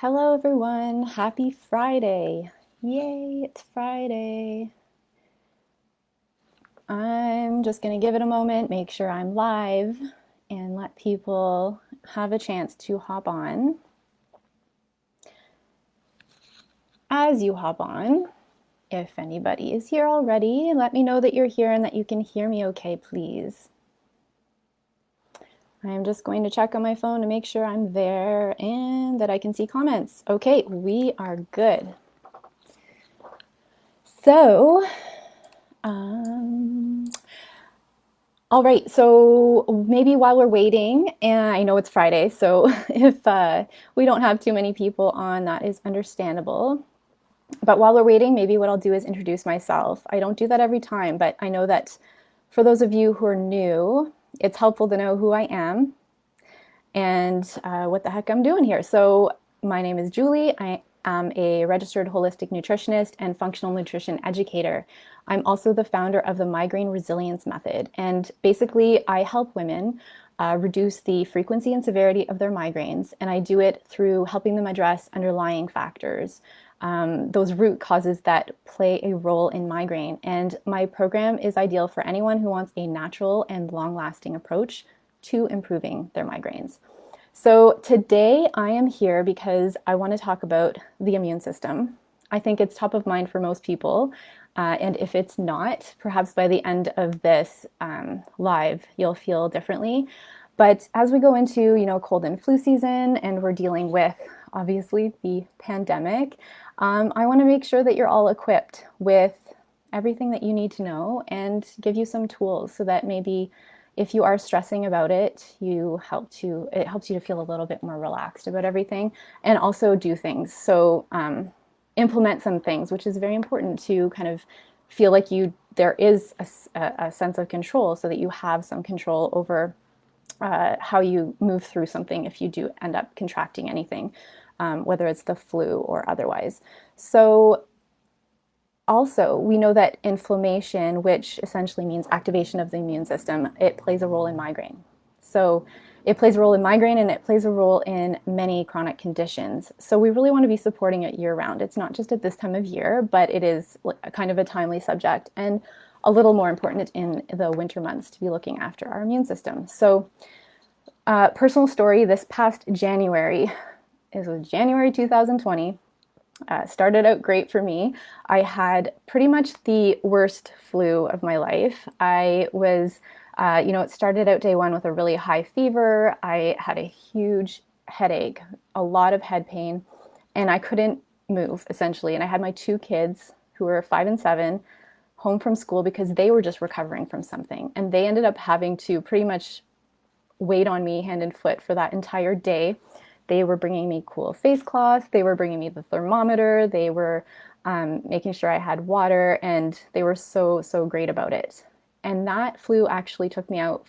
Hello, everyone. Happy Friday. Yay, it's Friday. I'm just going to give it a moment, make sure I'm live, and let people have a chance to hop on. As you hop on, if anybody is here already, let me know that you're here and that you can hear me okay, please. I'm just going to check on my phone to make sure I'm there and that I can see comments. Okay, we are good. So, all right, so maybe while we're waiting, and I know it's Friday, so if we don't have too many people on, that is understandable. But while we're waiting, maybe what I'll do is introduce myself. I don't do that every time, but I know that for those of you who are new, it's helpful to know who I am and what the heck I'm doing here. So my name is Julie. I am a registered holistic nutritionist and functional nutrition educator. I'm also the founder of the Migraine Resilience Method. And basically, I help women reduce the frequency and severity of their migraines. And I do it through helping them address underlying factors, those root causes that play a role in migraine. And my program is ideal for anyone who wants a natural and long-lasting approach to improving their migraines. So today I am here because I want to talk about the immune system. I think it's top of mind for most people. And if it's not, perhaps by the end of this live, you'll feel differently. But as we go into, cold and flu season and we're dealing with, obviously, the pandemic, I want to make sure that you're all equipped with everything that you need to know and give you some tools so that maybe if you are stressing about it, it helps you to feel a little bit more relaxed about everything and also do things. So implement some things, which is very important to kind of feel like there is a sense of control so that you have some control over how you move through something if you do end up contracting anything, whether it's the flu or otherwise. So also, we know that inflammation, which essentially means activation of the immune system, it plays a role in migraine. So it plays a role in migraine and it plays a role in many chronic conditions. So we really want to be supporting it year round. It's not just at this time of year, but it is kind of a timely subject and a little more important in the winter months to be looking after our immune system. So personal story, this past January, it was January 2020, started out great for me. I had pretty much the worst flu of my life. I was, it started out day one with a really high fever. I had a huge headache, a lot of head pain, and I couldn't move essentially. And I had my two kids who were 5 and 7 home from school because they were just recovering from something. And they ended up having to pretty much wait on me hand and foot for that entire day. They were bringing me cool face cloths. They were bringing me the thermometer. They were making sure I had water, and they were so, so great about it. And that flu actually took me out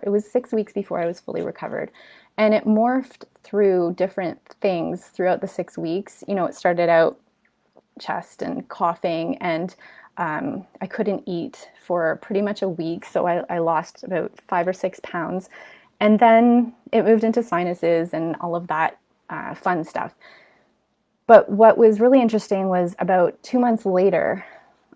it was 6 weeks before I was fully recovered. And it morphed through different things throughout the 6 weeks. It started out chest and coughing, and I couldn't eat for pretty much a week. So I lost about 5 or 6 pounds. And then it moved into sinuses and all of that fun stuff. But what was really interesting was about 2 months later,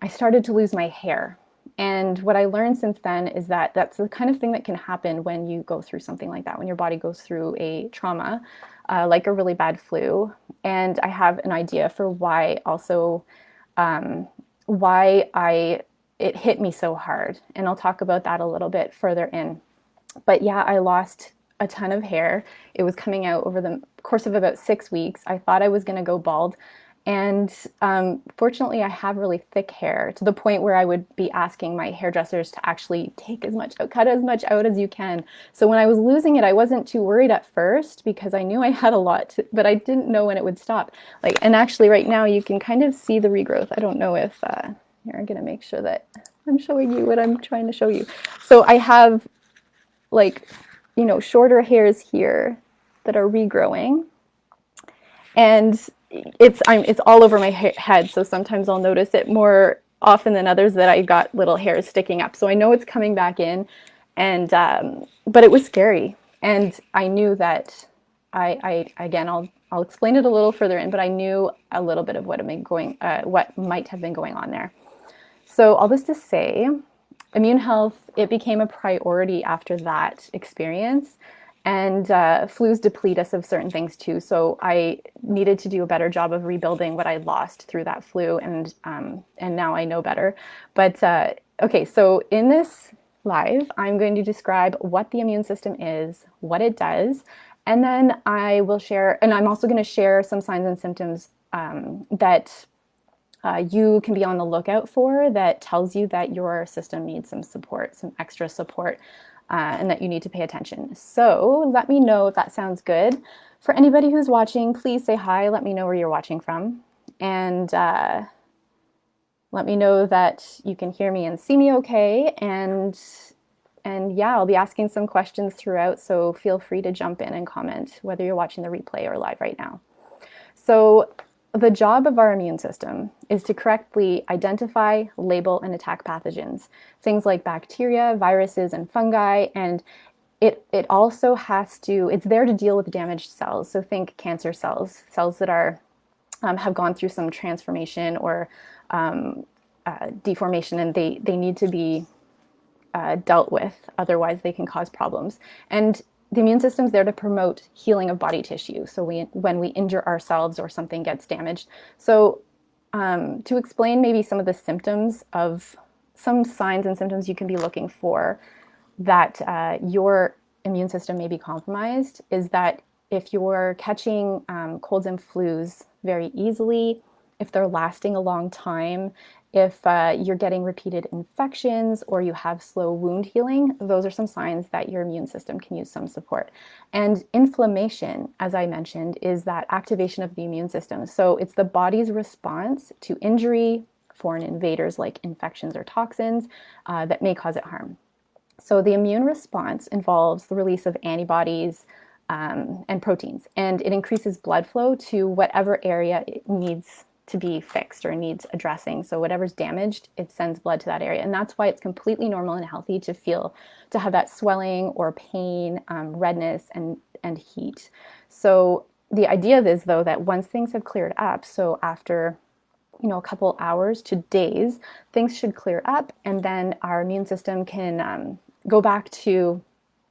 I started to lose my hair. And what I learned since then is that that's the kind of thing that can happen when you go through something like that, when your body goes through a trauma, like a really bad flu. And I have an idea for why also, it hit me so hard. And I'll talk about that a little bit further in. But yeah, I lost a ton of hair. It was coming out over the course of about 6 weeks. I thought I was going to go bald. And fortunately, I have really thick hair to the point where I would be asking my hairdressers to actually cut as much out as you can. So when I was losing it, I wasn't too worried at first because I knew I had a lot, but I didn't know when it would stop. And actually right now you can kind of see the regrowth. I don't know if, here, I'm going to make sure that I'm showing you what I'm trying to show you. So I have shorter hairs here that are regrowing, and it's all over my head. So sometimes I'll notice it more often than others that I got little hairs sticking up. So I know it's coming back in, but it was scary, and I knew that I'll I'll explain it a little further in, but I knew a little bit of what might have been going on there. So all this to say, immune health, it became a priority after that experience. And flus deplete us of certain things too. So I needed to do a better job of rebuilding what I lost through that flu, and now I know better. But okay, so in this live, I'm going to describe what the immune system is, what it does, and then I will share, and I'm also going to share some signs and symptoms that you can be on the lookout for that tells you that your system needs some support, some extra support, and that you need to pay attention. So let me know if that sounds good. For anybody who's watching, please say hi. Let me know where you're watching from. And let me know that you can hear me and see me okay. And yeah, I'll be asking some questions throughout, so feel free to jump in and comment, whether you're watching the replay or live right now. So the job of our immune system is to correctly identify, label, and attack pathogens, things like bacteria, viruses, and fungi. And it also it's there to deal with damaged cells. So think cancer cells, cells that have gone through some transformation or deformation, and they need to be dealt with. Otherwise, they can cause problems. And the immune system is there to promote healing of body tissue. So when we injure ourselves or something gets damaged. So to explain maybe some of the symptoms of some signs and symptoms you can be looking for that your immune system may be compromised is that if you're catching colds and flus very easily, if they're lasting a long time, if you're getting repeated infections or you have slow wound healing, those are some signs that your immune system can use some support. And inflammation, as I mentioned, is that activation of the immune system. So it's the body's response to injury, foreign invaders like infections or toxins that may cause it harm. So the immune response involves the release of antibodies and proteins, and it increases blood flow to whatever area it needs to be fixed or needs addressing. So whatever's damaged, it sends blood to that area. And that's why it's completely normal and healthy to have that swelling or pain, redness, and heat. So the idea is, though, that once things have cleared up, so after a couple hours to days, things should clear up, and then our immune system can go back to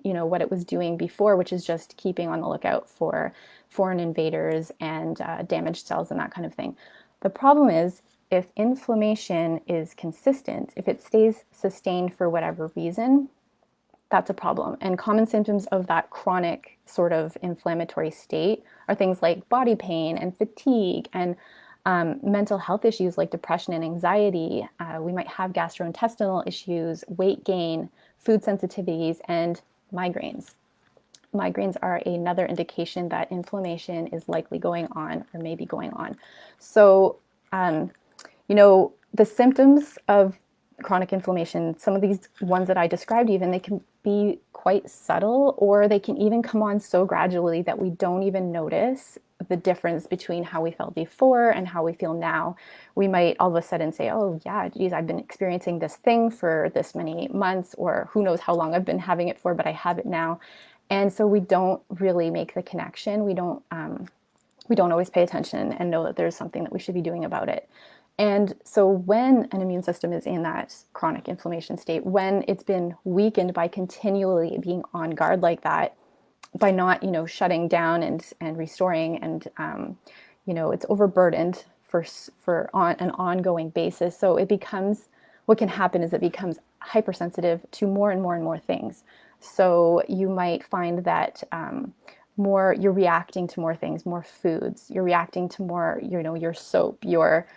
what it was doing before, which is just keeping on the lookout for foreign invaders and damaged cells and that kind of thing. The problem is, if inflammation is consistent, if it stays sustained for whatever reason, that's a problem. And common symptoms of that chronic sort of inflammatory state are things like body pain and fatigue and mental health issues like depression and anxiety. We might have gastrointestinal issues, weight gain, food sensitivities, and migraines. Migraines are another indication that inflammation is likely going on or may be going on. So, the symptoms of chronic inflammation, some of these ones that I described even, they can be quite subtle, or they can even come on so gradually that we don't even notice the difference between how we felt before and how we feel now. We might all of a sudden say, oh yeah, geez, I've been experiencing this thing for this many months, or who knows how long I've been having it for, but I have it now. And so we don't really make the connection. We don't always pay attention and know that there's something that we should be doing about it. And so when an immune system is in that chronic inflammation state, when it's been weakened by continually being on guard like that, by not, shutting down and restoring, and, it's overburdened for on an ongoing basis. So what can happen is it becomes hypersensitive to more and more and more things. So you might find that you're reacting to more things, more foods. You're reacting to more, your soap, your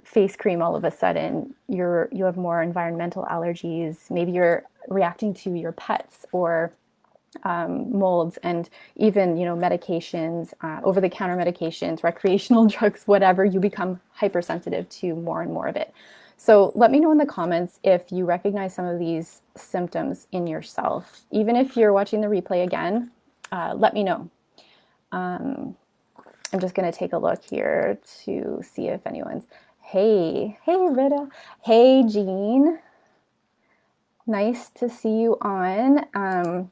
face cream. All of a sudden, you have more environmental allergies. Maybe you're reacting to your pets or molds, and even medications, over-the-counter medications, recreational drugs, whatever. You become hypersensitive to more and more of it. So let me know in the comments if you recognize some of these symptoms in yourself. Even if you're watching the replay again, let me know. I'm just going to take a look here to see if anyone's... Hey Rita. Hey Jean. Nice to see you on.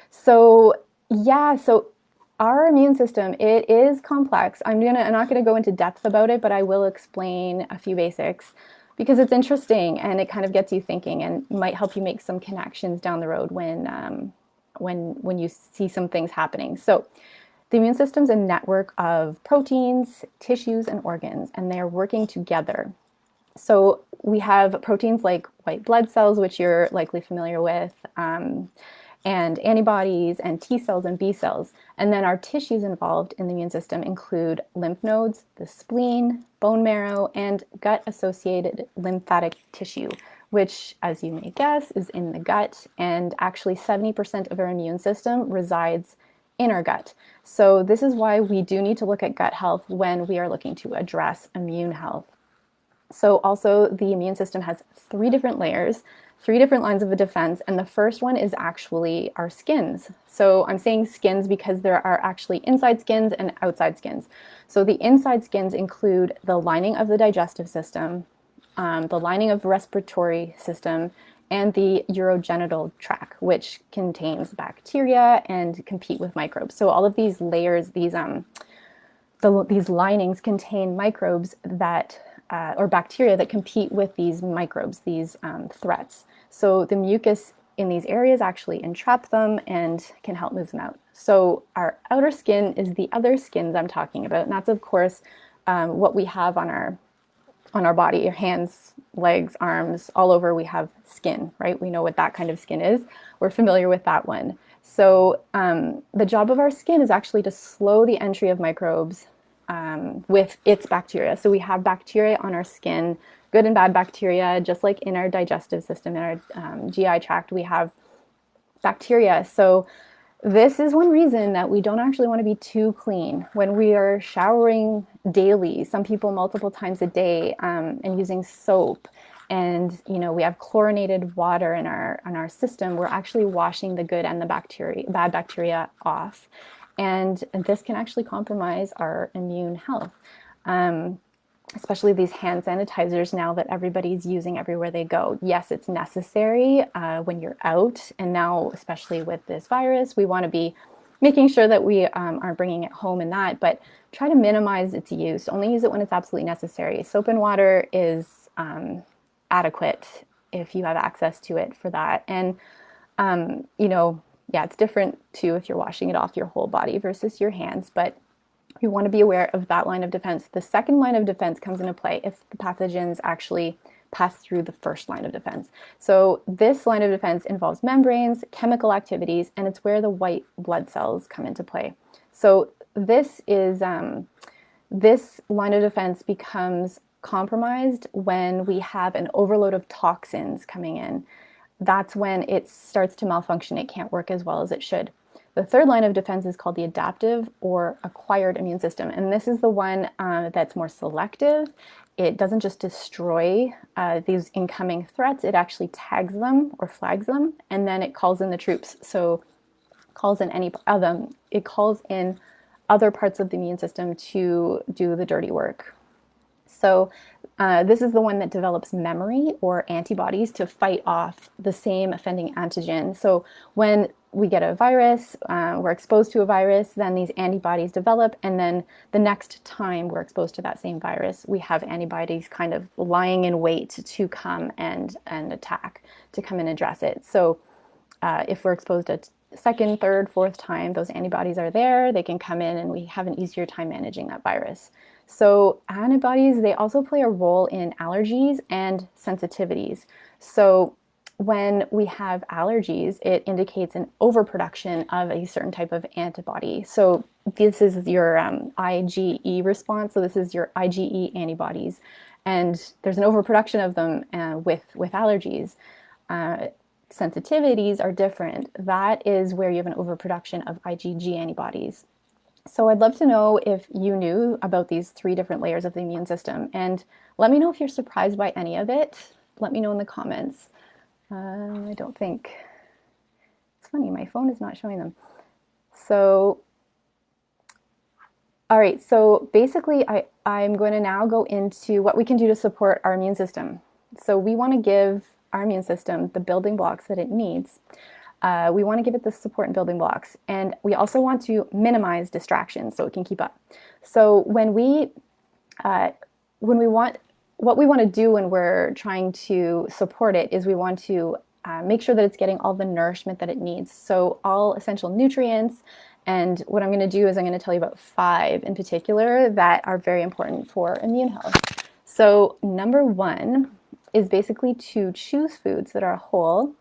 So our immune system, it is complex. I'm not gonna go into depth about it, but I will explain a few basics because it's interesting and it kind of gets you thinking and might help you make some connections down the road when you see some things happening. So the immune system is a network of proteins, tissues, and organs, and they're working together. So we have proteins like white blood cells, which you're likely familiar with, and antibodies and T cells and B cells. And then our tissues involved in the immune system include lymph nodes, the spleen, bone marrow, and gut-associated lymphatic tissue, which, as you may guess, is in the gut. And actually 70% of our immune system resides in our gut. So this is why we do need to look at gut health when we are looking to address immune health. So also the immune system has 3 different layers, 3 different lines of defense, and the first one is actually our skins. So I'm saying skins because there are actually inside skins and outside skins. So the inside skins include the lining of the digestive system, the lining of respiratory system, and the urogenital tract, which contains bacteria and compete with microbes. So all of these layers, these linings contain microbes that or bacteria that compete with these microbes, these threats. So the mucus in these areas actually entrap them and can help move them out. So our outer skin is the other skins I'm talking about, and that's of course what we have on our body, your hands, legs, arms, all over we have skin, right? We know what that kind of skin is. We're familiar with that one. So the job of our skin is actually to slow the entry of microbes with its bacteria. So we have bacteria on our skin, good and bad bacteria, just like in our digestive system, in our GI tract, we have bacteria. So this is one reason that we don't actually want to be too clean when we are showering daily, some people multiple times a day, and using soap. And we have chlorinated water in our system. We're actually washing the good and the bad bacteria off. And this can actually compromise our immune health, especially these hand sanitizers now that everybody's using everywhere they go. Yes, it's necessary when you're out. And now, especially with this virus, we want to be making sure that we aren't bringing it home and that, but try to minimize its use. Only use it when it's absolutely necessary. Soap and water is adequate if you have access to it for that. And, yeah, it's different too if you're washing it off your whole body versus your hands, but you want to be aware of that line of defense. The second line of defense comes into play if the pathogens actually pass through the first line of defense. So this line of defense involves membranes, chemical activities, and it's where the white blood cells come into play. So this line of defense becomes compromised when we have an overload of toxins coming in. That's when it starts to malfunction. It can't work as well as it should. The third line of defense is called the adaptive or acquired immune system. And this is the one that's more selective. It doesn't just destroy these incoming threats. It actually tags them or flags them, and then it calls in the troops. So it calls in other parts of the immune system to do the dirty work. So this is the one that develops memory or antibodies to fight off the same offending antigen. So when we get a virus, we're exposed to a virus, then these antibodies develop, and then the next time we're exposed to that same virus, we have antibodies kind of lying in wait to come and attack, to come and address it. So if we're exposed a second, third, fourth time, those antibodies are there, they can come in, and we have an easier time managing that virus. So antibodies, they also play a role in allergies and sensitivities. So when we have allergies, it indicates an overproduction of a certain type of antibody. So this is your IgE response. So this is your IgE antibodies. And there's an overproduction of them with allergies. Sensitivities are different. That is where you have an overproduction of IgG antibodies. So I'd love to know if you knew about these 3 different layers of the immune system, and let me know if you're surprised by any of it. Let me know in the comments. I don't think, it's funny, my phone is not showing them. So, all right, so basically I'm going to now go into what we can do to support our immune system. So we want to give our immune system the building blocks that it needs. We want to give it the support and building blocks. And we also want to minimize distractions so it can keep up. So when we want, what we want to do when we're trying to support it is we want to make sure that it's getting all the nourishment that it needs. So all essential nutrients. And what I'm going to do is I'm going to tell you about 5 in particular that are very important for immune health. So number 1 is basically to choose foods that are whole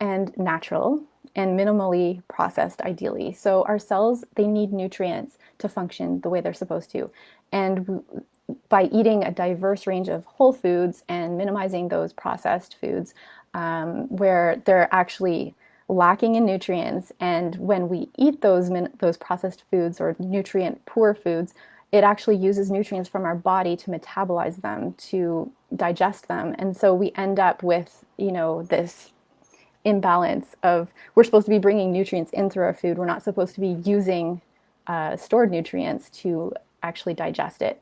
and natural and minimally processed, ideally. So our cells, they need nutrients to function the way they're supposed to. And by eating a diverse range of whole foods and minimizing those processed foods where they're actually lacking in nutrients, and when we eat those processed foods or nutrient poor foods, it actually uses nutrients from our body to metabolize them, to digest them. And so we end up with, this imbalance of, we're supposed to be bringing nutrients in through our food. We're not supposed to be using stored nutrients to actually digest it.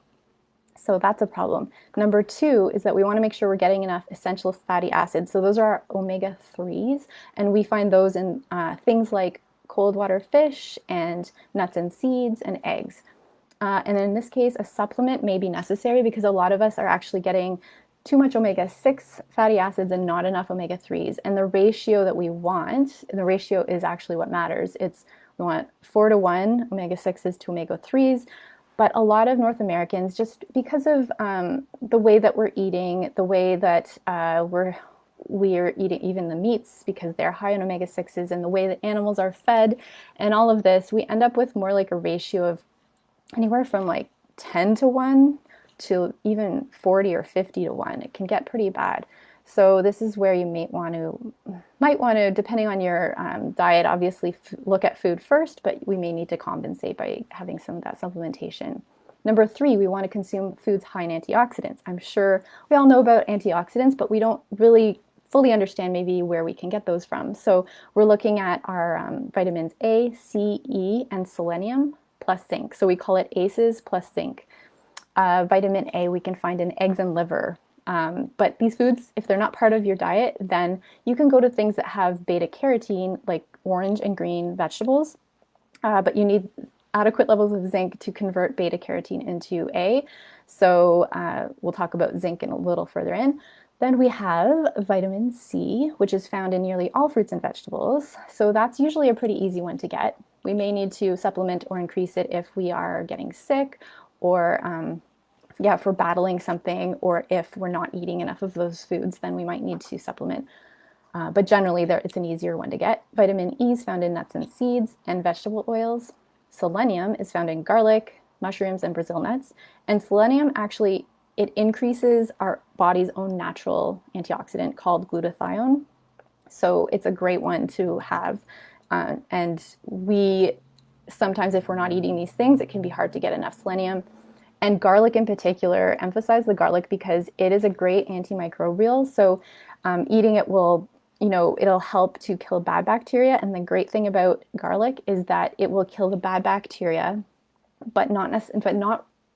So that's a problem. Number 2 is that we want to make sure we're getting enough essential fatty acids. So those are our omega-3s, and we find those in things like cold water fish and nuts and seeds and eggs. And in this case, a supplement may be necessary because a lot of us are actually getting too much omega-6 fatty acids and not enough omega-3s. And the ratio that we want, the ratio is actually what matters. We want 4-to-1 omega-6s to omega-3s. But a lot of North Americans, just because of the way that we're eating, the way that we're eating even the meats because they're high in omega-6s, and the way that animals are fed and all of this, we end up with more like a ratio of anywhere from like 10-to-1 to even 40 or 50-to-1. It can get pretty bad. So this is where you might want to, depending on your diet, obviously look at food first, but we may need to compensate by having some of that supplementation. Number 3, we want to consume foods high in antioxidants. I'm sure we all know about antioxidants, but we don't really fully understand maybe where we can get those from. So we're looking at our vitamins A, C, E, and selenium plus zinc. So we call it ACEs plus zinc. Vitamin A we can find in eggs and liver. But these foods, if they're not part of your diet, then you can go to things that have beta carotene, like orange and green vegetables. But you need adequate levels of zinc to convert beta carotene into A. So we'll talk about zinc in a little further in. Then we have vitamin C, which is found in nearly all fruits and vegetables. So that's usually a pretty easy one to get. We may need to supplement or increase it if we are getting sick, or if we're battling something, or if we're not eating enough of those foods, then we might need to supplement. But generally, it's an easier one to get. Vitamin E is found in nuts and seeds and vegetable oils. Selenium is found in garlic, mushrooms, and Brazil nuts. And selenium actually, it increases our body's own natural antioxidant called glutathione. So it's a great one to have. And we sometimes, if we're not eating these things, it can be hard to get enough selenium. And garlic in particular, emphasize the garlic because it is a great antimicrobial. So eating it will, it'll help to kill bad bacteria. And the great thing about garlic is that it will kill the bad bacteria, but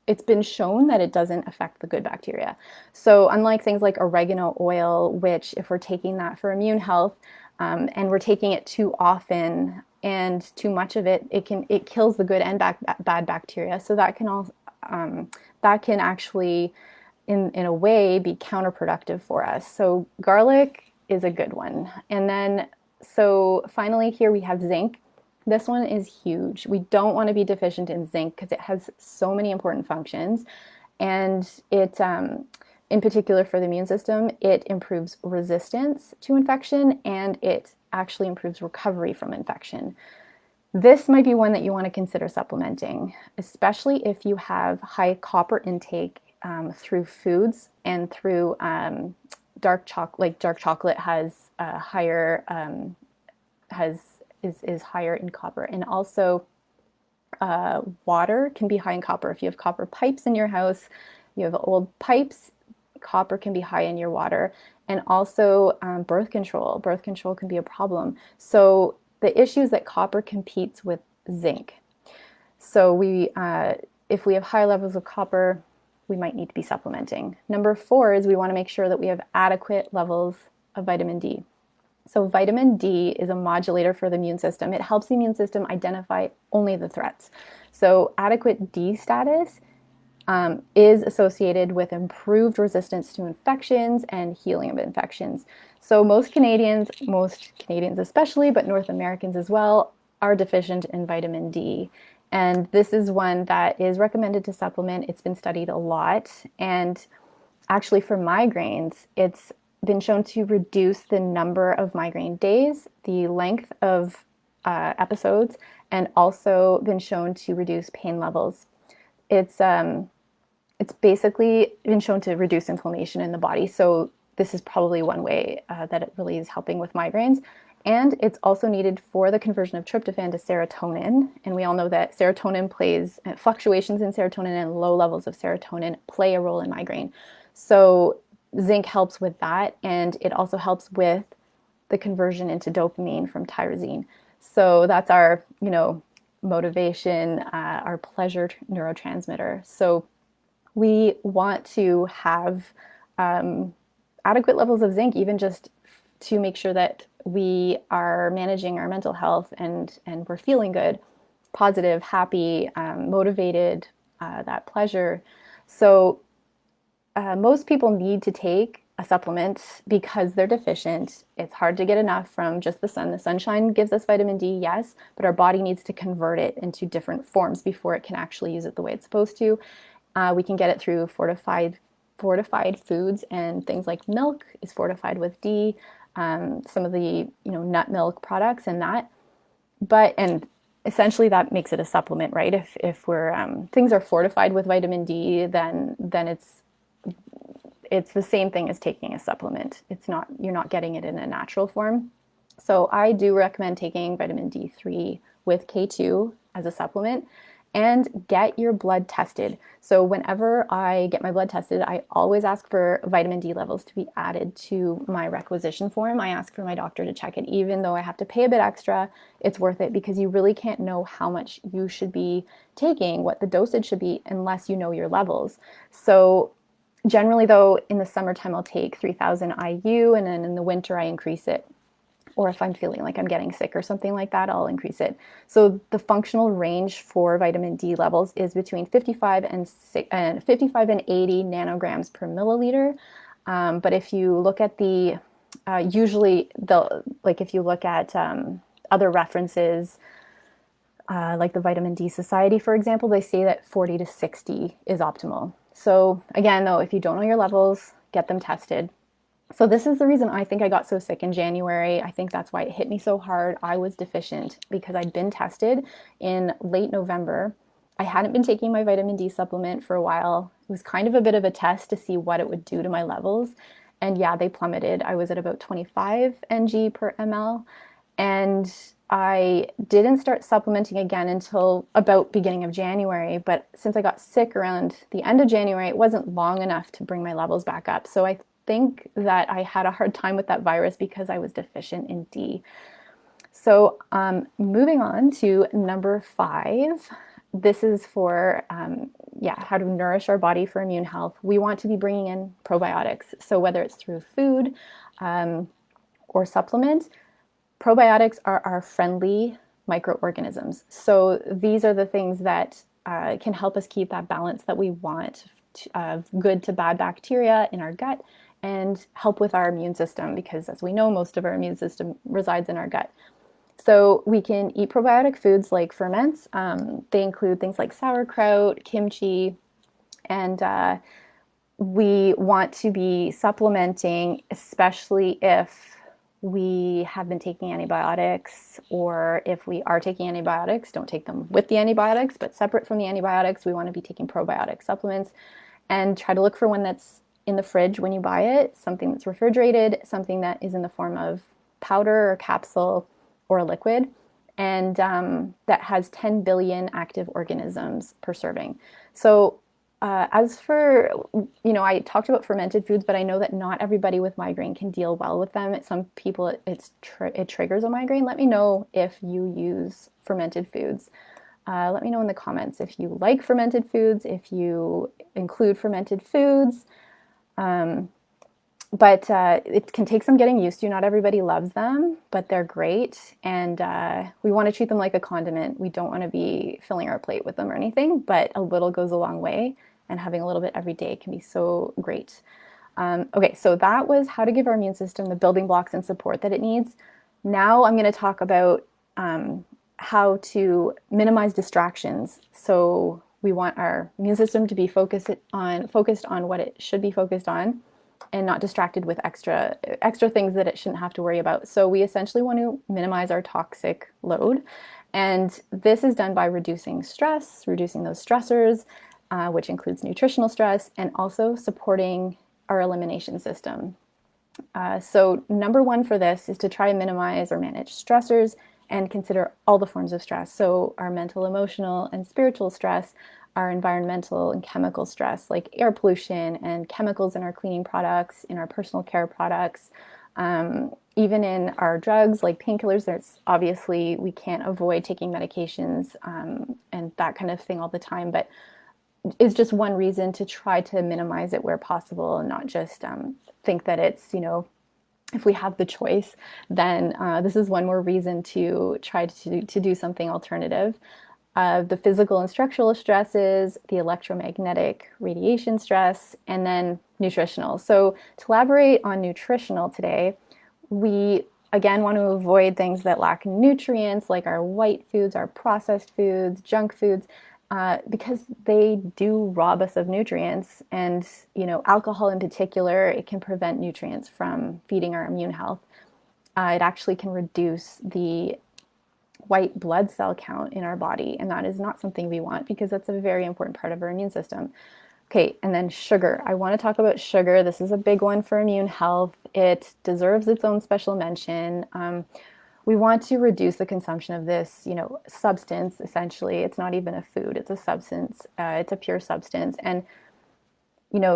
it's been shown that it doesn't affect the good bacteria. So unlike things like oregano oil, which if we're taking that for immune health, and we're taking it too often and too much of it, it kills the good and bad bacteria. So that can actually, in a way, be counterproductive for us. So garlic is a good one. And then, so finally here we have zinc. This one is huge. We don't want to be deficient in zinc because it has so many important functions. And it, in particular for the immune system, it improves resistance to infection, and it actually improves recovery from infection. This might be one that you want to consider supplementing, especially if you have high copper intake through foods and through dark chocolate. Like dark chocolate has higher is higher in copper, and also water can be high in copper. If you have copper pipes in your house, you have old pipes, copper can be high in your water. And also birth control. Birth control can be a problem. So the issue is that copper competes with zinc. So if we have high levels of copper, we might need to be supplementing. Number 4 is we want to make sure that we have adequate levels of vitamin D. So vitamin D is a modulator for the immune system. It helps the immune system identify only the threats. So adequate D status is associated with improved resistance to infections and healing of infections. So most Canadians especially, but North Americans as well, are deficient in vitamin D. And this is one that is recommended to supplement. It's been studied a lot. And actually, for migraines, it's been shown to reduce the number of migraine days, the length of episodes, and also been shown to reduce pain levels. It's it's basically been shown to reduce inflammation in the body. So this is probably one way that it really is helping with migraines. And it's also needed for the conversion of tryptophan to serotonin. And we all know that serotonin plays, fluctuations in serotonin and low levels of serotonin play a role in migraine. So zinc helps with that. And it also helps with the conversion into dopamine from tyrosine. So that's our, motivation, our pleasure neurotransmitter. So we want to have adequate levels of zinc, even just to make sure that we are managing our mental health and we're feeling good, positive, happy, motivated, that pleasure. So most people need to take a supplement because they're deficient. It's hard to get enough from just the sun. The sunshine gives us vitamin D, yes, but our body needs to convert it into different forms before it can actually use it the way it's supposed to. We can get it through fortified foods, and things like milk is fortified with D. Some of the nut milk products and that, and essentially that makes it a supplement, right? If we're things are fortified with vitamin D, then it's the same thing as taking a supplement. It's not, you're not getting it in a natural form. So I do recommend taking vitamin D3 with K2 as a supplement, and get your blood tested. So whenever I get my blood tested, I always ask for vitamin D levels to be added to my requisition form. I ask for my doctor to check it. Even though I have to pay a bit extra, it's worth it because you really can't know how much you should be taking, what the dosage should be, unless you know your levels. So generally though, in the summertime, I'll take 3,000 IU, and then in the winter, I increase it. Or if I'm feeling like I'm getting sick or something like that, I'll increase it. So the functional range for vitamin D levels is between 55 and 80 nanograms per milliliter. But if you look at if you look at other references, like the Vitamin D Society, for example, they say that 40 to 60 is optimal. So again, though, if you don't know your levels, get them tested. So this is the reason I think I got so sick in January. I think that's why it hit me so hard. I was deficient because I'd been tested in late November. I hadn't been taking my vitamin D supplement for a while. It was kind of a bit of a test to see what it would do to my levels. And yeah, they plummeted. I was at about 25 ng per ml. And I didn't start supplementing again until about beginning of January. But since I got sick around the end of January, it wasn't long enough to bring my levels back up. So I think that I had a hard time with that virus because I was deficient in D. So moving on to number 5, this is for how to nourish our body for immune health. We want to be bringing in probiotics. So whether it's through food or supplement, probiotics are our friendly microorganisms. So these are the things that can help us keep that balance that we want of good to bad bacteria in our gut, and help with our immune system, because as we know, most of our immune system resides in our gut. So we can eat probiotic foods like ferments. They include things like sauerkraut, kimchi, and we want to be supplementing, especially if we have been taking antibiotics, or if we are taking antibiotics, don't take them with the antibiotics, but separate from the antibiotics, we want to be taking probiotic supplements, and try to look for one that's in the fridge when you buy it, something that's refrigerated, something that is in the form of powder or capsule or a liquid, and that has 10 billion active organisms per serving. So as for, I talked about fermented foods, but I know that not everybody with migraine can deal well with them. Some people, it triggers a migraine. Let me know if you use fermented foods. Let me know in the comments if you like fermented foods, if you include fermented foods. But it can take some getting used to. Not everybody loves them, but they're great. And we want to treat them like a condiment. We don't want to be filling our plate with them or anything, but a little goes a long way. And having a little bit every day can be so great. Okay, so that was how to give our immune system the building blocks and support that it needs. Now I'm going to talk about how to minimize distractions. So we want our immune system to be focused on what it should be focused on, and not distracted with extra things that it shouldn't have to worry about. So we essentially want to minimize our toxic load. And this is done by reducing stress, reducing those stressors, which includes nutritional stress, and also supporting our elimination system. So number one for this is to try and minimize or manage stressors and consider all the forms of stress. So our mental, emotional, and spiritual stress, our environmental and chemical stress, like air pollution and chemicals in our cleaning products, in our personal care products, even in our drugs like painkillers. There's obviously, we can't avoid taking medications and that kind of thing all the time, but it's just one reason to try to minimize it where possible, and not just think that it's, if we have the choice, then this is one more reason to try to do something alternative. The physical and structural stresses, the electromagnetic radiation stress, and then nutritional. So to elaborate on nutritional today, we again want to avoid things that lack nutrients, like our white foods, our processed foods, junk foods, because they do rob us of nutrients. And alcohol in particular, it can prevent nutrients from feeding our immune health. It actually can reduce the white blood cell count in our body, and that is not something we want, because that's a very important part of our immune system. Okay, and then sugar. I want to talk about sugar. This is a big one for immune health. It deserves its own special mention. We want to reduce the consumption of this, substance. Essentially, it's not even a food; it's a substance. It's a pure substance, and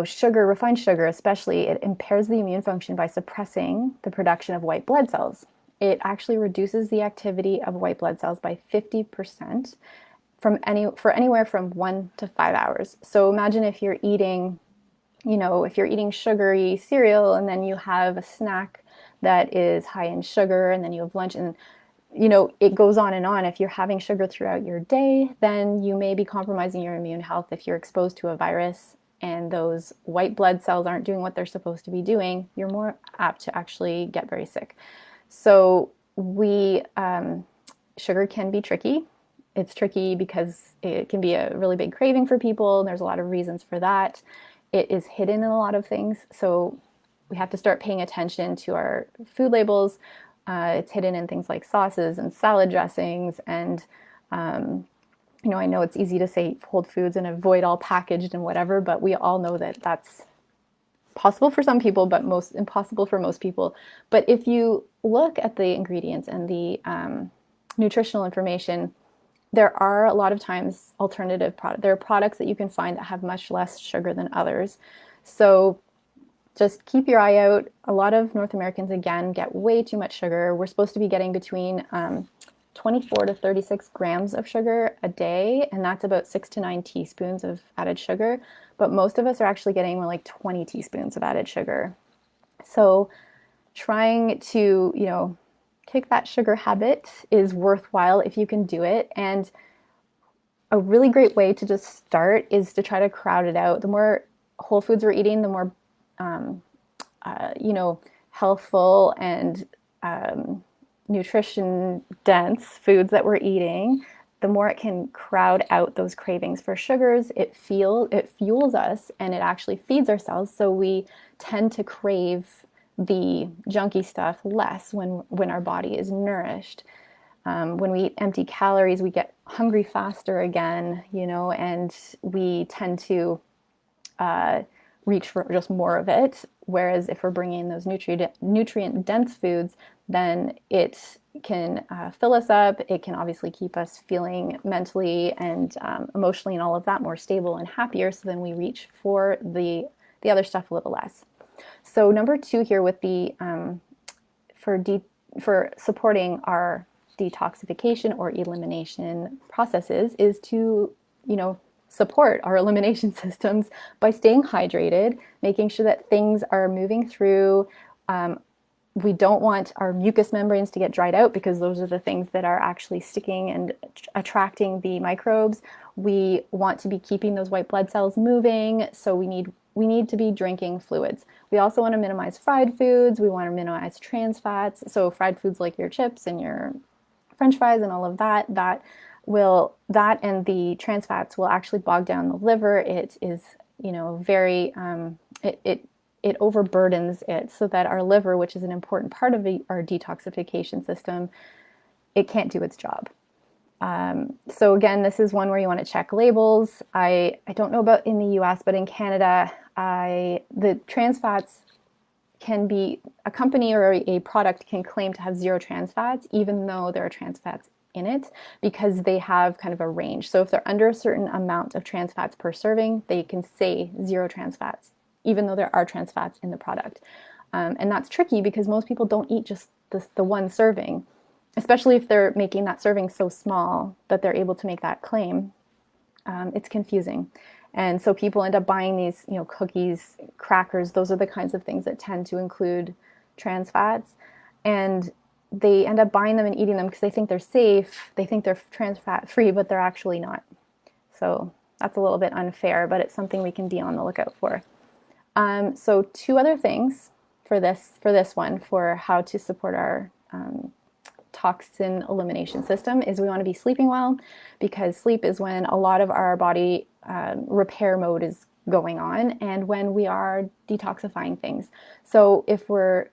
sugar, refined sugar especially, it impairs the immune function by suppressing the production of white blood cells. It actually reduces the activity of white blood cells by 50% for anywhere from 1 to 5 hours. So imagine if you're eating, sugary cereal, and then you have a snack that is high in sugar, and then you have lunch, and it goes on and on. If you're having sugar throughout your day, then you may be compromising your immune health. If you're exposed to a virus and those white blood cells aren't doing what they're supposed to be doing, you're more apt to actually get very sick. So sugar can be tricky. It's tricky because it can be a really big craving for people, and there's a lot of reasons for that. It is hidden in a lot of things, so we have to start paying attention to our food labels. It's hidden in things like sauces and salad dressings, and I know it's easy to say hold foods and avoid all packaged and whatever, but we all know that that's possible for some people, but most impossible for most people. But if you look at the ingredients and the nutritional information, there are a lot of times alternative products. There are products that you can find that have much less sugar than others. So just keep your eye out. A lot of North Americans, again, get way too much sugar. We're supposed to be getting between 24 to 36 grams of sugar a day, and that's about 6 to 9 teaspoons of added sugar. But most of us are actually getting more like 20 teaspoons of added sugar. So trying to, kick that sugar habit is worthwhile if you can do it. And a really great way to just start is to try to crowd it out. The more whole foods we're eating, the more, healthful and nutrition dense foods that we're eating, the more it can crowd out those cravings for sugars. It fuels us, and it actually feeds our cells. So we tend to crave the junky stuff less when our body is nourished. When we eat empty calories, we get hungry faster again, and we tend to reach for just more of it. Whereas if we're bringing in those nutrient dense foods, then it can fill us up. It can obviously keep us feeling mentally and emotionally and all of that more stable and happier. So then we reach for the other stuff a little less. So number 2 here with the for supporting our detoxification or elimination processes is to support our elimination systems by staying hydrated, making sure that things are moving through. We don't want our mucous membranes to get dried out because those are the things that are actually sticking and attracting the microbes. We want to be keeping those white blood cells moving, so we need to be drinking fluids. We also want to minimize fried foods. We want to minimize trans fats. So fried foods like your chips and your French fries and all of that, that and the trans fats will actually bog down the liver. It is, very it overburdens it, so that our liver, which is an important part of our detoxification system, it can't do its job. So again, this is one where you want to check labels. I don't know about in the US, but in Canada, the trans fats can be, a company or a product can claim to have zero trans fats, even though there are trans fats in it, because they have kind of a range. So if they're under a certain amount of trans fats per serving, they can say zero trans fats, even though there are trans fats in the product. And that's tricky because most people don't eat just the one serving, especially if they're making that serving so small that they're able to make that claim. It's confusing. And so people end up buying these, cookies, crackers. Those are the kinds of things that tend to include trans fats. And they end up buying them and eating them because they think they're safe. They think they're trans fat free, but they're actually not. So that's a little bit unfair, but it's something we can be on the lookout for. So two other things for this one, for how to support our toxin elimination system, is we want to be sleeping well, because sleep is when a lot of our body repair mode is going on, and when we are detoxifying things. So if we're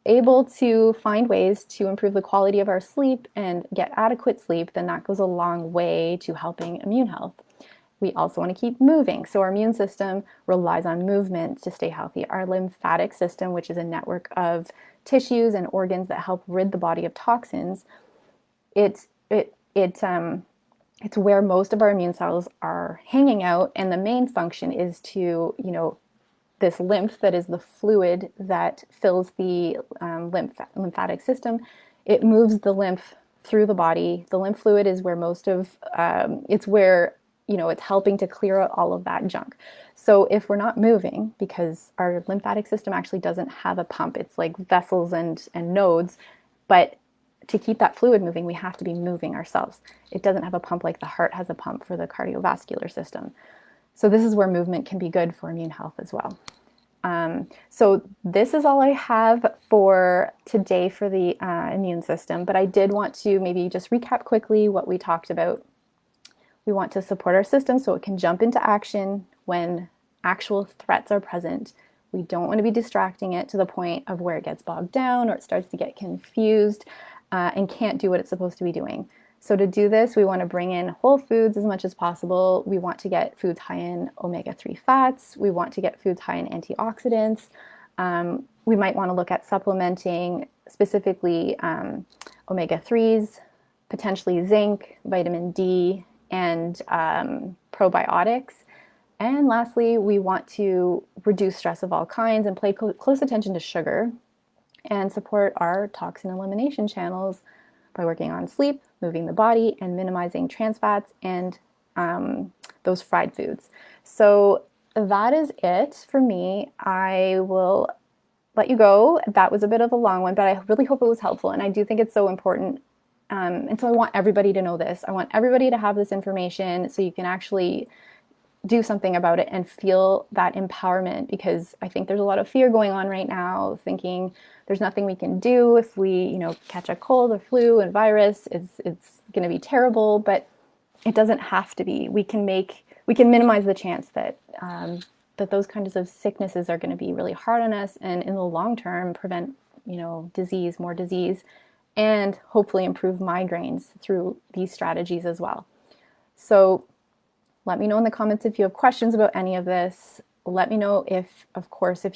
able to find ways to improve the quality of our sleep and get adequate sleep, then that goes a long way to helping immune health. We also want to keep moving. So our immune system relies on movement to stay healthy. Our lymphatic system, which is a network of tissues and organs that help rid the body of toxins, it's where most of our immune cells are hanging out, and the main function is to, this lymph, that is the fluid that fills the lymphatic system. It moves the lymph through the body. The lymph fluid is where most of, it's where, it's helping to clear out all of that junk. So if we're not moving, because our lymphatic system actually doesn't have a pump, it's like vessels and nodes, but to keep that fluid moving, we have to be moving ourselves. It doesn't have a pump like the heart has a pump for the cardiovascular system. So this is where movement can be good for immune health as well. So this is all I have for today for the immune system, but I did want to maybe just recap quickly what we talked about. We want to support our system so it can jump into action when actual threats are present. We don't want to be distracting it to the point of where it gets bogged down or it starts to get confused and can't do what it's supposed to be doing. So to do this, we want to bring in whole foods as much as possible. We want to get foods high in omega-3 fats. We want to get foods high in antioxidants. We might want to look at supplementing specifically omega-3s, potentially zinc, vitamin D, and probiotics. And lastly, we want to reduce stress of all kinds and pay close attention to sugar and support our toxin elimination channels by working on sleep, moving the body, and minimizing trans fats and those fried foods. So that is it for me. I will let you go. That was a bit of a long one, but I really hope it was helpful. And I do think it's so important. And so I want everybody to know this. I want everybody to have this information so you can actually do something about it and feel that empowerment, because I think there's a lot of fear going on right now, thinking there's nothing we can do if we, catch a cold or flu and virus. It's going to be terrible, but it doesn't have to be. We can minimize the chance that that those kinds of sicknesses are going to be really hard on us, and in the long term prevent, more disease, and hopefully improve migraines through these strategies as well. So let me know in the comments if you have questions about any of this. Let me know if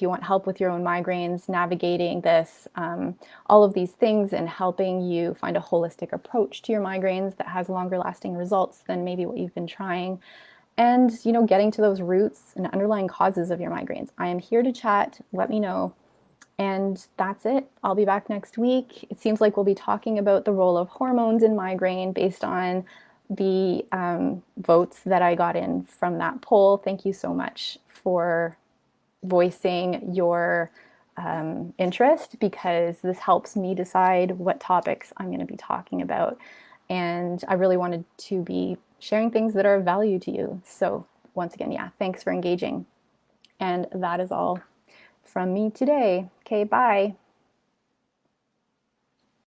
you want help with your own migraines, navigating this, all of these things, and helping you find a holistic approach to your migraines that has longer lasting results than maybe what you've been trying. And, getting to those roots and underlying causes of your migraines. I am here to chat. Let me know. And that's it. I'll be back next week. It seems like we'll be talking about the role of hormones in migraine based on the votes that I got in from that poll. Thank you so much for voicing your interest, because this helps me decide what topics I'm going to be talking about. And I really wanted to be sharing things that are of value to you. So, once again, yeah, thanks for engaging. And that is all from me today. Okay, bye.